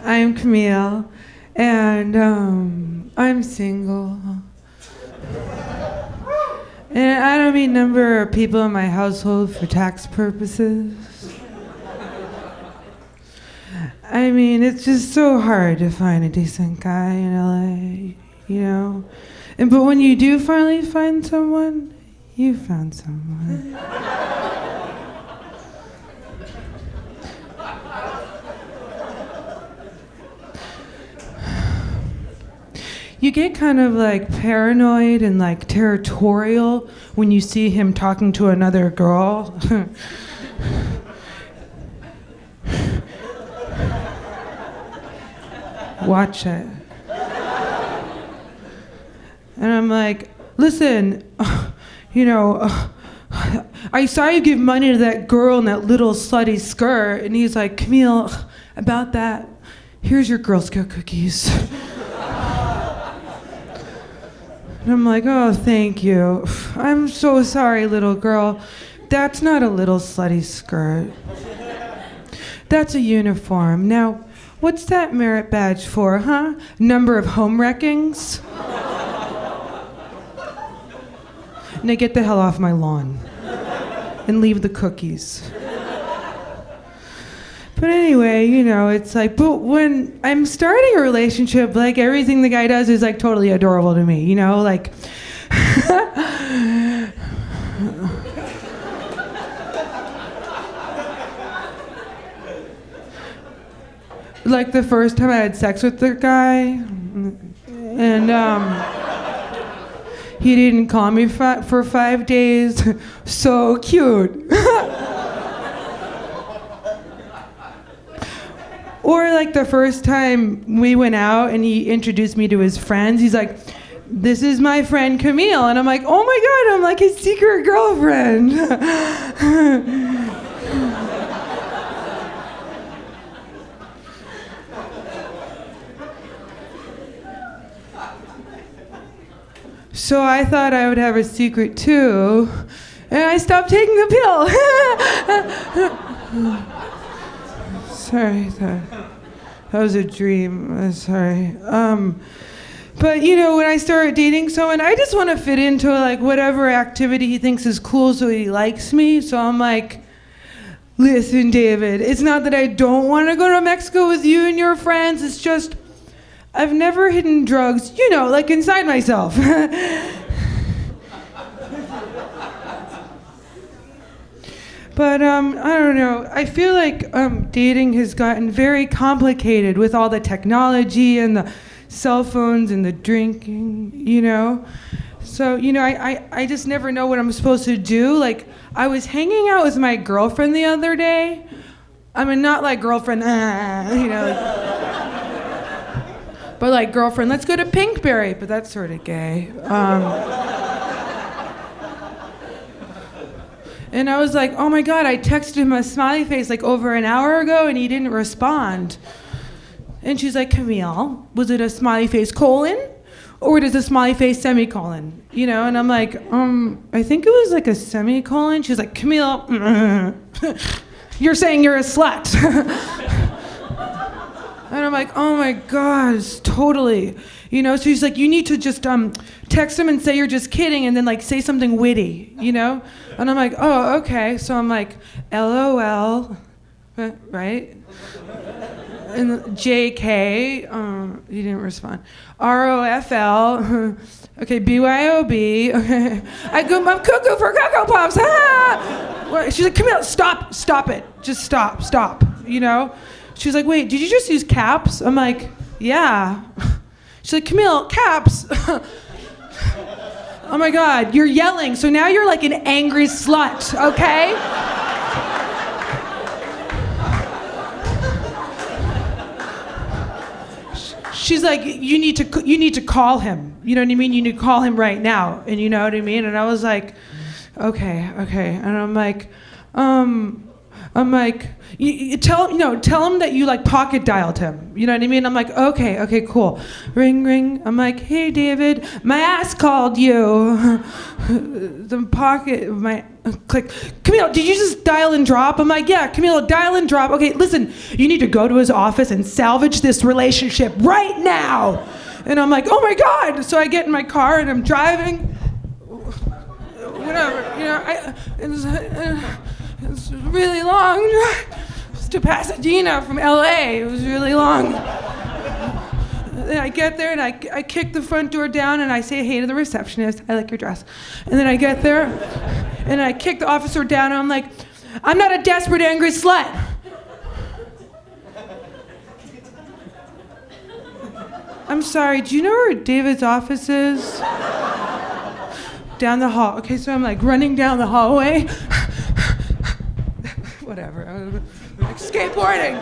I'm Camille, and I'm single. And I don't mean number of people in my household for tax purposes. I mean, it's just so hard to find a decent guy in LA, you know? But when you do finally find someone, you found someone. You get kind of like paranoid and like territorial when you see him talking to another girl. Watch it. And I'm like, listen, you know, I saw you give money to that girl in that little slutty skirt. And he's like, Camille, about that, here's your Girl Scout cookies. And I'm like, oh, thank you. I'm so sorry, little girl. That's not a little slutty skirt. That's a uniform. Now, what's that merit badge for, huh? Number of home wreckings? Now get the hell off my lawn and leave the cookies. But anyway, you know, it's like, but when I'm starting a relationship, like everything the guy does is like totally adorable to me, you know, like. Like the first time I had sex with the guy, and he didn't call me for 5 days. So cute. Or like the first time we went out and he introduced me to his friends, he's like, this is my friend Camille. And I'm like, oh my God, I'm like his secret girlfriend. So I thought I would have a secret too, and I stopped taking the pill. Sorry, that was a dream. Sorry. But you know, when I start dating someone, I just want to fit into like whatever activity he thinks is cool so he likes me. So I'm like, listen, David, it's not that I don't want to go to Mexico with you and your friends. It's just I've never hidden drugs, you know, like inside myself. But I don't know, I feel like dating has gotten very complicated with all the technology and the cell phones and the drinking, you know? So, you know, I just never know what I'm supposed to do. Like, I was hanging out with my girlfriend the other day. I mean, not like girlfriend, you know, but like girlfriend, let's go to Pinkberry, but that's sort of gay. And I was like, oh my God, I texted him a smiley face like over an hour ago and he didn't respond. And she's like, Camille, was it a smiley face colon or was it a smiley face semicolon? You know, and I'm like, I think it was like a semicolon. She's like, Camille, you're saying you're a slut. And I'm like, oh my God, totally. You know, so she's like, you need to just text him and say you're just kidding and then like say something witty, you know? And I'm like, oh, okay. So I'm like, LOL, right? And JK, he didn't respond. ROFL, okay, BYOB, okay. I'm cuckoo for Cocoa Pops, She's like, Camille, stop it. Just stop, you know? She's like, wait, did you just use caps? I'm like, yeah. She's like, Camille, caps. Oh my God, you're yelling, so now you're like an angry slut, okay? She's like, you need to call him. You know what I mean? You need to call him right now. And you know what I mean? And I was like, okay. And I'm like, I'm like, you tell him that you like pocket dialed him. You know what I mean? I'm like, okay, cool. Ring, ring. I'm like, hey, David, my ass called you. The pocket of my, click. Camille, did you just dial and drop? I'm like, yeah, Camille, dial and drop. Okay, listen, you need to go to his office and salvage this relationship right now. And I'm like, oh my God. So I get in my car and I'm driving. Whatever, it's really long drive to Pasadena from LA. It was really long. Then I get there and I kick the front door down and I say hey to the receptionist. I like your dress. And then I get there and I kick the officer down and I'm like, I'm not a desperate, angry slut. I'm sorry, do you know where David's office is? Down the hall. Okay, so I'm like running down the hallway. Whatever. I'm like skateboarding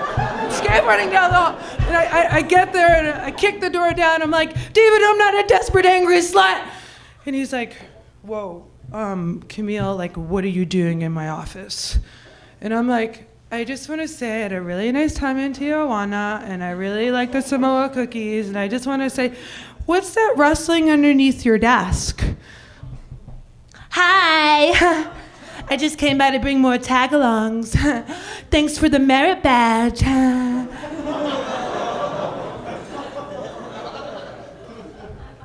down the hall. And I get there and I kick the door down. I'm like, David, I'm not a desperate, angry slut. And he's like, whoa, Camille, like, what are you doing in my office? And I'm like, I just want to say I had a really nice time in Tijuana and I really like the Samoa cookies. And I just want to say, what's that rustling underneath your desk? Hi, I just came by to bring more tag-alongs. Thanks for the merit badge.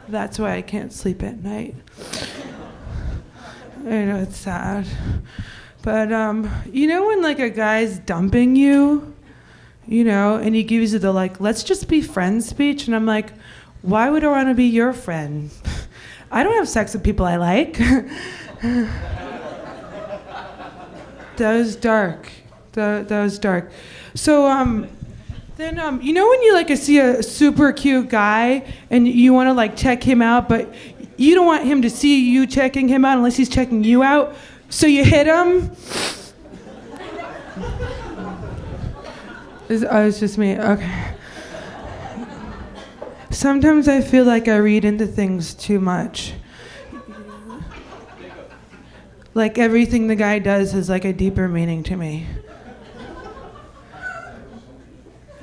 That's why I can't sleep at night. I know it's sad. But you know when like a guy's dumping you, and he gives you the like, let's just be friends speech, and I'm like, why would I want to be your friend? I don't have sex with people I like. That was dark. That was dark. So then when you like see a super cute guy and you want to like check him out, but you don't want him to see you checking him out unless he's checking you out, so you hit him. It's just me. Okay. Sometimes I feel like I read into things too much. Like everything the guy does has like a deeper meaning to me.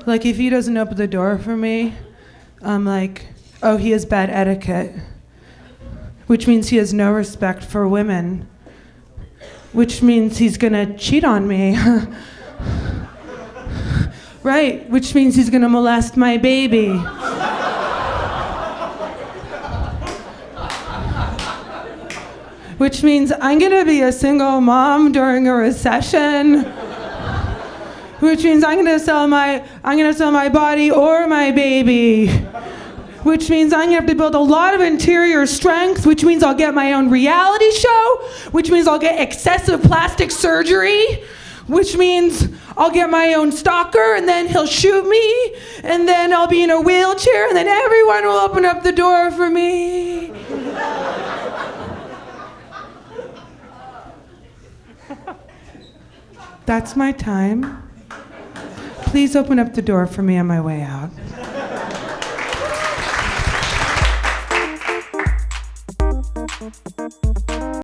Like if he doesn't open the door for me, I'm like, oh, he has bad etiquette. Which means he has no respect for women. Which means he's gonna cheat on me. Right, which means he's gonna molest my baby. Which means I'm gonna be a single mom during a recession. Which means I'm gonna sell my body or my baby. Which means I'm gonna have to build a lot of interior strength, which means I'll get my own reality show, which means I'll get excessive plastic surgery, which means I'll get my own stalker and then he'll shoot me, and then I'll be in a wheelchair, and then everyone will open up the door for me. That's my time. Please open up the door for me on my way out.